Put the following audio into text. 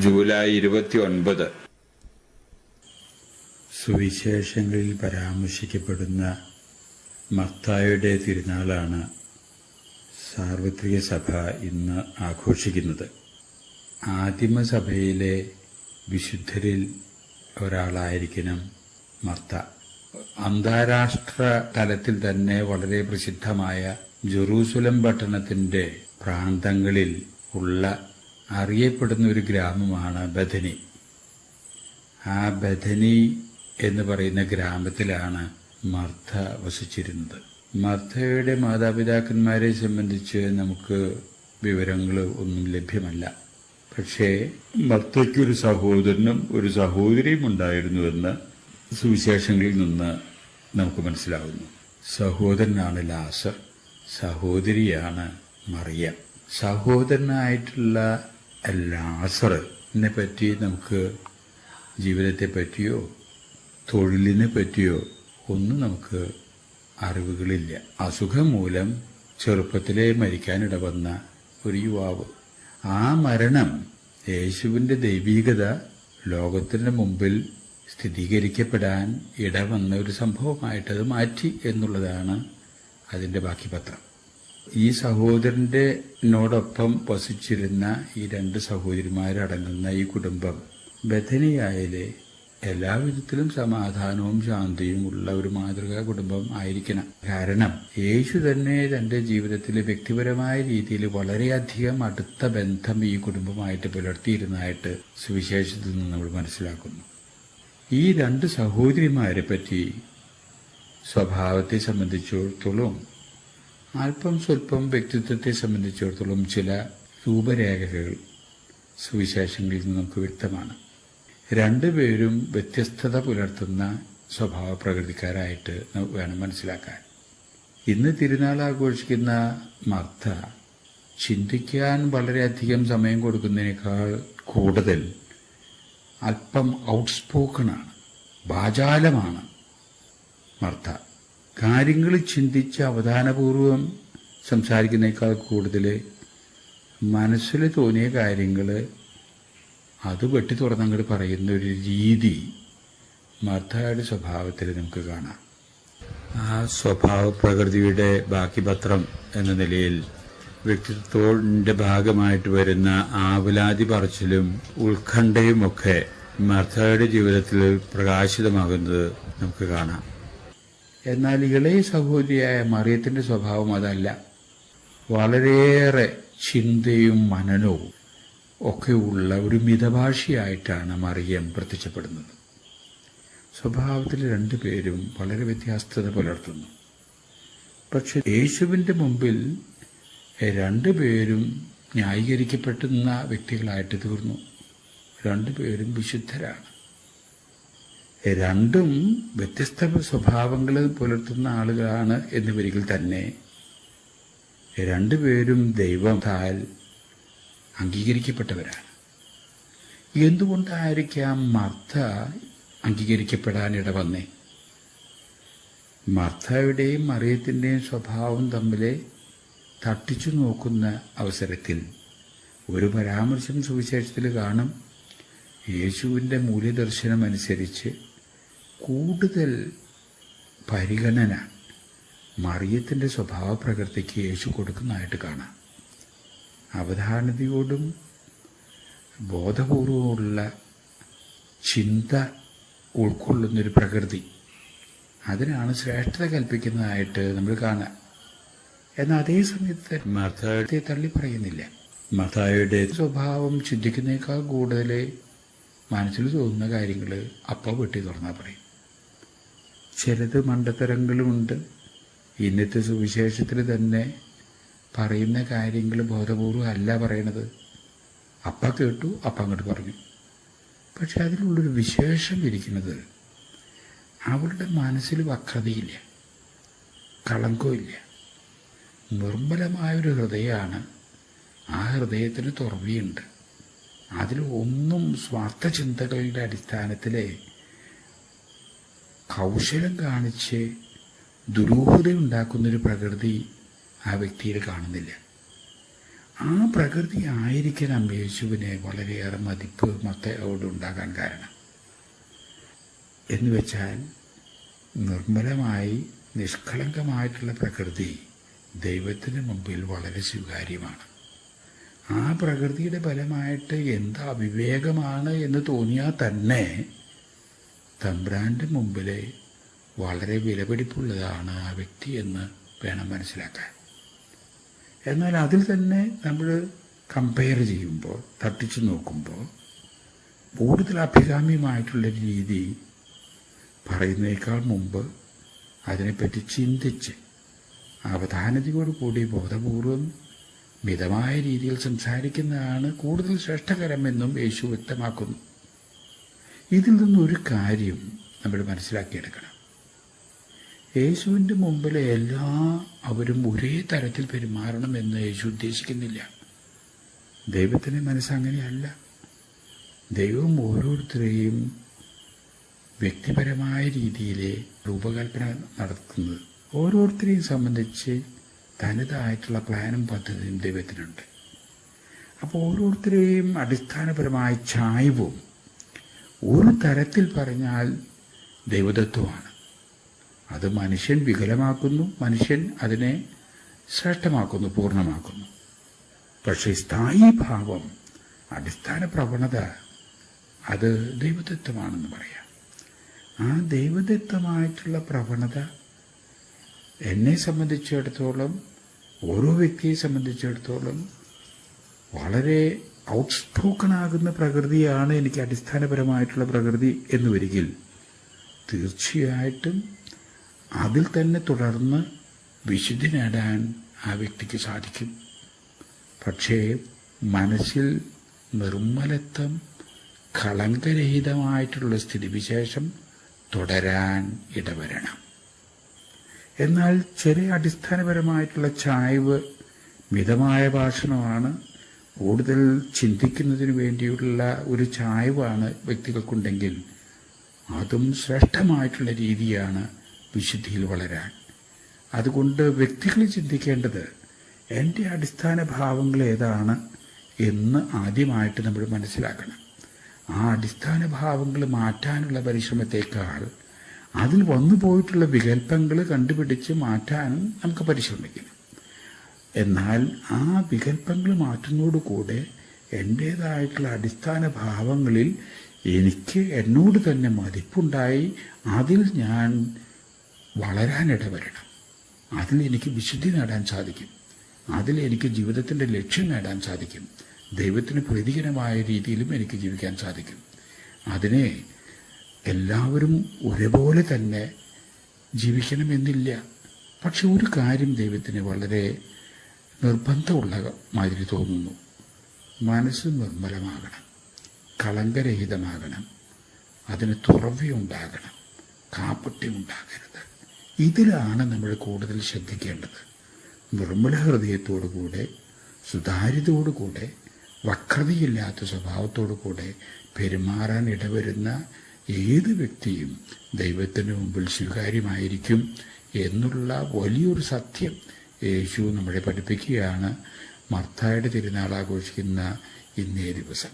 July 29. സുവിശേഷങ്ങളിൽ പരാമർശിക്കപ്പെടുന്ന മത്തായിയുടെ തിരുനാളാണ് സാർവത്രിക സഭ ഇന്ന് ആഘോഷിക്കുന്നത്. ആദിമസഭയിലെ വിശുദ്ധരിൽ ഒരാളായിരിക്കണം മർത്ത. അന്താരാഷ്ട്ര തലത്തിൽ തന്നെ വളരെ പ്രസിദ്ധമായ ജെറൂസലം പട്ടണത്തിന്റെ പ്രാന്തങ്ങളിൽ ഉള്ള അറിയപ്പെടുന്ന ഒരു ഗ്രാമമാണ് ബഥനി. ആ ബഥനി എന്ന് പറയുന്ന ഗ്രാമത്തിലാണ് മർത്ത വസിച്ചിരുന്നത്. മർത്തയുടെ മാതാപിതാക്കന്മാരെ സംബന്ധിച്ച് നമുക്ക് വിവരങ്ങൾ ഒന്നും ലഭ്യമല്ല. പക്ഷേ മർത്തയ്ക്കൊരു സഹോദരനും ഒരു സഹോദരിയും ഉണ്ടായിരുന്നുവെന്ന് സുവിശേഷങ്ങളിൽ നിന്ന് നമുക്ക് മനസ്സിലാകുന്നു. സഹോദരനാണ് ലാസർ, സഹോദരിയാണ് മറിയം. സഹോദരനായിട്ടുള്ള ലാസറിനെ പറ്റി നമുക്ക് ജീവിതത്തെ പറ്റിയോ തൊഴിലിനെ പറ്റിയോ ഒന്നും നമുക്ക് അറിവുകളില്ല. അസുഖം മൂലം ചെറുപ്പത്തിലെ മരിക്കാനിടവന്ന ഒരു യുവാവ്. ആ മരണം യേശുവിന്റെ ദൈവീകത ലോകത്തിന് മുമ്പിൽ സ്ഥിരീകരിക്കപ്പെടാൻ ഇടവന്ന ഒരു സംഭവമായിട്ടത് മാറ്റി എന്നുള്ളതാണ് അതിന്റെ ബാക്കി പത്രം. ഈ സഹോദരനോടൊപ്പം വസിച്ചിരുന്ന ഈ രണ്ട് സഹോദരിമാരടങ്ങുന്ന ഈ കുടുംബം ബഥനിയായിലെ എല്ലാവിധത്തിലും സമാധാനവും ശാന്തിയും ഉള്ള ഒരു മാതൃകാ കുടുംബം ആയിരിക്കണം. കാരണം യേശു തന്നെ തന്റെ ജീവിതത്തിലെ വ്യക്തിപരമായ രീതിയിൽ വളരെയധികം അടുത്ത ബന്ധം ഈ കുടുംബമായിട്ട് പുലർത്തിയിരുന്നതായിട്ട് സുവിശേഷത്തിൽ നിന്ന് നമ്മൾ മനസ്സിലാക്കുന്നു. ഈ രണ്ട് സഹോദരിമാരെ പറ്റി സ്വഭാവത്തെ സംബന്ധിച്ചിടത്തോളം അല്പം സ്വല്പം വ്യക്തിത്വത്തെ സംബന്ധിച്ചിടത്തോളം ചില രൂപരേഖകൾ സുവിശേഷങ്ങളിൽ നിന്ന് നമുക്ക് വ്യക്തമാണ്. രണ്ടുപേരും വ്യത്യസ്തത പുലർത്തുന്ന സ്വഭാവ പ്രകൃതിക്കാരായിട്ട് വേണം മനസ്സിലാക്കാൻ. ഇന്ന് തിരുനാൾ ആഘോഷിക്കുന്ന മർത്ത ചിന്തിക്കാൻ വളരെയധികം സമയം കൊടുക്കുന്നതിനേക്കാൾ കൂടുതൽ അല്പം ഔട്ട്സ്പോക്കണാണ്, വാചാലമാണ് മർത്ത. കാര്യങ്ങൾ ചിന്തിച്ച് അവധാനപൂർവം സംസാരിക്കുന്നതിനേക്കാൾ കൂടുതൽ മനസ്സിൽ തോന്നിയ കാര്യങ്ങൾ അത് വെട്ടി തുറന്നങ്ങോട്ട് പറയുന്ന ഒരു രീതി മർത്തയുടെ സ്വഭാവത്തിൽ നമുക്ക് കാണാം. ആ സ്വഭാവ പ്രകൃതിയുടെ ബാക്കി പത്രം എന്ന നിലയിൽ വ്യക്തിത്വത്തിന്റെ ഭാഗമായിട്ട് വരുന്ന ആവലാതി പറച്ചിലും ഉത്കണ്ഠയുമൊക്കെ മർത്തയുടെ ജീവിതത്തിൽ പ്രകാശിതമാകുന്നത് നമുക്ക് കാണാം. എന്നാൽ ഇളയ സഹോദരിയായ മറിയത്തിന്റെ സ്വഭാവം അതല്ല. വളരെയേറെ ചിന്തയും മനനവും ഒക്കെ ഉള്ള ഒരു മിതഭാഷിയായിട്ടാണ് മറിയം പ്രത്യക്ഷപ്പെടുന്നത്. സ്വഭാവത്തിൽ രണ്ടുപേരും വളരെ വ്യത്യസ്തത പുലർത്തുന്നു. പക്ഷെ യേശുവിന്റെ മുമ്പിൽ രണ്ടുപേരും ന്യായീകരിക്കപ്പെടുന്ന വ്യക്തികളായിട്ട് തീർന്നു. രണ്ടുപേരും വിശുദ്ധരാണ്. രണ്ടും വ്യത്യസ്ത സ്വഭാവങ്ങൾ പുലർത്തുന്ന ആളുകളാണ് എന്നിവരിൽ തന്നെ രണ്ടുപേരും ദൈവത്താൽ അംഗീകരിക്കപ്പെട്ടവരാണ്. എന്തുകൊണ്ടായിരിക്കാം മർത്ത അംഗീകരിക്കപ്പെടാൻ ഇടവന്നേ? മർത്തയുടെയും മറിയത്തിന്റെയും സ്വഭാവം തമ്മിൽ തട്ടിച്ചു നോക്കുന്ന അവസരത്തിൽ ഒരു പരാമർശം സുവിശേഷത്തിൽ കാണും. യേശുവിന്റെ മൂല്യദർശനം അനുസരിച്ച് കൂടുതൽ പരിഗണന മറിയത്തിന്റെ സ്വഭാവ പ്രകൃതിക്ക് യേശു കൊടുക്കുന്നതായിട്ട് കാണാം. അവധാനതയോടും ബോധപൂർവമുള്ള ചിന്ത ഉൾക്കൊള്ളുന്നൊരു പ്രകൃതി, അതിനാണ് ശ്രേഷ്ഠത കൽപ്പിക്കുന്നതായിട്ട് നമ്മൾ കാണാം. എന്നാൽ അതേ സമയത്ത് മർത്തയെ തള്ളി പറയുന്നില്ല. മർത്തയുടെ സ്വഭാവം ചിന്തിക്കുന്നതിനേക്കാൾ കൂടുതൽ മനസ്സിൽ തോന്നുന്ന കാര്യങ്ങൾ അപ്പം വെട്ടി തുറന്നാൽ പറയും. ചിലത് മണ്ടത്തരങ്ങളുമുണ്ട്. ഇന്നത്തെ സുവിശേഷത്തിൽ തന്നെ പറയുന്ന കാര്യങ്ങൾ ബോധപൂർവം അല്ല പറയണത്. അപ്പ കേട്ടു, അപ്പ അങ്ങോട്ട് പറഞ്ഞു. പക്ഷെ അതിലുള്ളൊരു വിശേഷം ഇരിക്കുന്നത് അവളുടെ മനസ്സിൽ വക്രതയില്ല, കളങ്കമില്ല. നിർമ്മലമായൊരു ഹൃദയമാണ്. ആ ഹൃദയത്തിന് തുറവിയുണ്ട്. അതിൽ ഒന്നും സ്വാർത്ഥ ചിന്തകളുടെ അടിസ്ഥാനത്തിലെ കൗശലം കാണിച്ച് ദുരൂഹതയുണ്ടാക്കുന്നൊരു പ്രകൃതി ആ വ്യക്തിയിൽ കാണുന്നില്ല. ആ പ്രകൃതി ആയിരിക്കണം യേശുവിനെ വളരെയേറെ മതിപ്പ് മത്തയോടുണ്ടാകാൻ കാരണം. എന്നുവെച്ചാൽ നിർമ്മലമായി നിഷ്കളങ്കമായിട്ടുള്ള പ്രകൃതി ദൈവത്തിന് മുമ്പിൽ വളരെ സ്വീകാര്യമാണ്. ആ പ്രകൃതിയുടെ ഫലമായിട്ട് എന്ത് അവിവേകമാണ് എന്ന് തോന്നിയാൽ തന്നെ തമ്പ്രാൻ്റെ മുമ്പിലെ വളരെ വിലപിടിപ്പുള്ളതാണ് ആ വ്യക്തി എന്ന് വേണം മനസ്സിലാക്കാൻ. എന്നാൽ അതിൽ തന്നെ നമ്മൾ കമ്പയർ ചെയ്യുമ്പോൾ, തട്ടിച്ചു നോക്കുമ്പോൾ കൂടുതൽ അഭികാമ്യമായിട്ടുള്ള രീതി പറയുന്നതിനേക്കാൾ മുമ്പ് അതിനെപ്പറ്റി ചിന്തിച്ച് അവധാനതയോടുകൂടി ബോധപൂർവം മിതമായ രീതിയിൽ സംസാരിക്കുന്നതാണ് കൂടുതൽ ശ്രേഷ്ഠകരമെന്നും യേശു വ്യക്തമാക്കുന്നു. ഇതിൽ നിന്നൊരു കാര്യം നമ്മൾ മനസ്സിലാക്കിയെടുക്കണം. യേശുവിൻ്റെ മുമ്പിലെ അവരും ഒരേ തരത്തിൽ പെരുമാറണമെന്ന് യേശു ഉദ്ദേശിക്കുന്നില്ല. ദൈവത്തിൻ്റെ മനസ്സങ്ങനെയല്ല. ദൈവം ഓരോരുത്തരെയും വ്യക്തിപരമായ രീതിയിലെ രൂപകൽപ്പന നടത്തുന്നത്. ഓരോരുത്തരെയും സംബന്ധിച്ച് തനതായിട്ടുള്ള പ്ലാനും പദ്ധതിയും ദൈവത്തിനുണ്ട്. അപ്പോൾ ഓരോരുത്തരെയും അടിസ്ഥാനപരമായ ചായ്വും ഒരു തരത്തിൽ പറഞ്ഞാൽ ദൈവതത്വമാണ്. അത് മനുഷ്യൻ വികലമാക്കുന്നു, മനുഷ്യൻ അതിനെ ശ്രേഷ്ഠമാക്കുന്നു, പൂർണ്ണമാക്കുന്നു. പക്ഷേ സ്ഥായി ഭാവം, അടിസ്ഥാന പ്രവണത, അത് ദൈവതത്വമാണെന്ന് പറയാം. ആ ദൈവദത്തമായിട്ടുള്ള പ്രവണത എന്നെ സംബന്ധിച്ചിടത്തോളം, ഓരോ വ്യക്തിയെ സംബന്ധിച്ചിടത്തോളം വളരെ ഔട്ട്സ്പോക്കണാകുന്ന പ്രകൃതിയാണ് എനിക്ക് അടിസ്ഥാനപരമായിട്ടുള്ള പ്രകൃതി എന്ന് വരികിൽ തീർച്ചയായിട്ടും അതിൽ തന്നെ തുടർന്ന് വിശുദ്ധി നേടാൻ ആ വ്യക്തിക്ക് സാധിക്കും. പക്ഷേ മനസ്സിൽ നിർമ്മലത്വം, കളങ്കരഹിതമായിട്ടുള്ള സ്ഥിതിവിശേഷം തുടരാൻ ഇടവരണം. എന്നാൽ ചെറിയ അടിസ്ഥാനപരമായിട്ടുള്ള ചായ്വ്, മിതമായ ഭാഷണമാണ്, കൂടുതൽ ചിന്തിക്കുന്നതിന് വേണ്ടിയുള്ള ഒരു ചായ്വാണ് വ്യക്തികൾക്കുണ്ടെങ്കിൽ അതും ശ്രേഷ്ഠമായിട്ടുള്ള രീതിയാണ് വിശുദ്ധിയിൽ വളരാൻ. അതുകൊണ്ട് വ്യക്തികൾ ചിന്തിക്കേണ്ടത് എൻ്റെ അടിസ്ഥാന ഭാവങ്ങൾ ഏതാണ് എന്ന് ആദ്യമായിട്ട് നമ്മൾ മനസ്സിലാക്കണം. ആ അടിസ്ഥാന ഭാവങ്ങൾ മാറ്റാനുള്ള പരിശ്രമത്തേക്കാൾ അതിൽ വന്നു പോയിട്ടുള്ള വികല്പങ്ങൾ കണ്ടുപിടിച്ച് മാറ്റാൻ നമുക്ക് പരിശ്രമിക്കണം. എന്നാൽ ആ വികല്പങ്ങൾ മാറ്റുന്നതോടുകൂടെ എൻ്റേതായിട്ടുള്ള അടിസ്ഥാന ഭാവങ്ങളിൽ എനിക്ക് എന്നോട് തന്നെ മതിപ്പുണ്ടായി അതിൽ ഞാൻ വളരാനിടവരണം. അതിൽ എനിക്ക് വിശുദ്ധി നേടാൻ സാധിക്കും. അതിൽ എനിക്ക് ജീവിതത്തിൻ്റെ ലക്ഷ്യം നേടാൻ സാധിക്കും. ദൈവത്തിന് പ്രീതികരമായ രീതിയിലും എനിക്ക് ജീവിക്കാൻ സാധിക്കും. അതിനെ എല്ലാവരും ഒരുപോലെ തന്നെ ജീവിക്കണമെന്നില്ല. പക്ഷെ ഒരു കാര്യം ദൈവത്തിന് വളരെ നിർബന്ധമുള്ള മാതിരി തോന്നുന്നു. മനസ്സ് നിർമ്മലമാകണം, കളങ്കരഹിതമാകണം, അതിന് തുറവിയുണ്ടാകണം, കാപ്പട്യമുണ്ടാകരുത്. ഇതിലാണ് നമ്മൾ കൂടുതൽ ശ്രദ്ധിക്കേണ്ടത്. നിർമ്മല ഹൃദയത്തോടുകൂടെ, സുതാര്യതയോടുകൂടെ, വക്രതയില്ലാത്ത സ്വഭാവത്തോടുകൂടെ പെരുമാറാൻ ഇടവരുന്ന ഏത് വ്യക്തിയും ദൈവത്തിന് മുമ്പിൽ സ്വീകാര്യമായിരിക്കും എന്നുള്ള വലിയൊരു സത്യം യേശു നമ്മളെ പഠിപ്പിക്കുകയാണ് മർത്തായുടെ തിരുനാൾ ആഘോഷിക്കുന്ന ഇന്നേ ദിവസം.